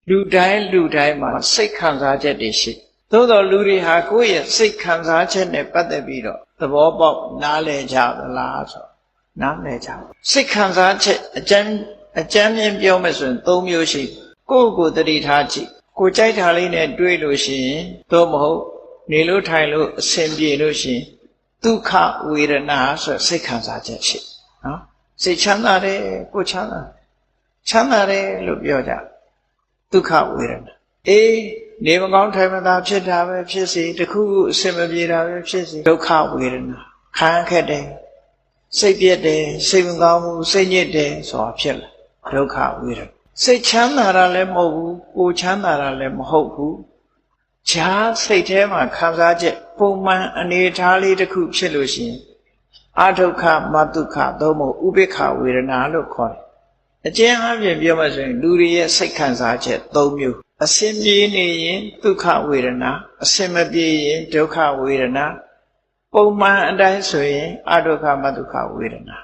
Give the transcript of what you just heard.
လူတိုင်းမှာစိတ်ခံစားချက်တွေရှိသို့တော်လူတွေဟာကိုယ့်ရဲ့စိတ်ခံစားချက်နဲ့ပတ်သက်ပြီးတော့သဘောပေါက်နားလည်ကြသလားဆိုနားလည်ကြစိတ်ခံစားချက်အကျမ်းမြင်ပြောမယ်ဆိုရင်၃မျိုးရှိကိုယ့်ကိုယ်တတိထားကြည့်ကိုကြိုက်တာလေးနဲ့တွေးလို့ရှိရင်သို့မဟုတ်နေလို့ထိုင်လို့အဆင်ပြေလို့ရှိရင်ဒုက္ခဝေဒနာဆိုစိတ်ခံစားချက်ရှိနော်စိတ်ချမ်းသာတယ်ကိုချမ်းသာတယ်လို့ပြောကြဒုက္ခဝေဒနာနေမကောင်းထိုင်မသာဖြစ်တာပဲဖြစ်စီတခုခုအဆင်မပြေတာပဲဖြစ်စီဒုက္ခဝေဒနာခံခက်တယ်စိတ်ပြည့်တယ်စိတ်မကောင်းဘူးစိတ်ညစ်တယ်ဆိုတာဖြစ်လာဒုက္ခဝေဒနာစိတ်ချမ်းသာတာလည်းမဟုတ်ဘူးကိုချမ်းသာတာလည်းမဟုတ်ဘူးဈာစိတ်ထဲမှာခံစားချက်ပုံမှန်အနေထားလေးတစ်ခုဖြစ်လို့ရှိရင်အဒုက္ခမဒုက္ခသို့မဟုတ်ဥပိ္ပခဝေဒနာလို့ခေါ်တယ်အကျဉ်းအားဖြင့်ပြောမှဆိုရင်လူတွေရဲ့စိတ်ခံစားချက်၃မျိုးအစင်ပြေနေရင်ဒုက္ခဝေဒနာအစင်မပြေရင်ဒုက္ခဝေဒနာပုံမှန်အတိုင်းဆိုရင်အဒုက္ခမဒုက္ခဝေဒနာ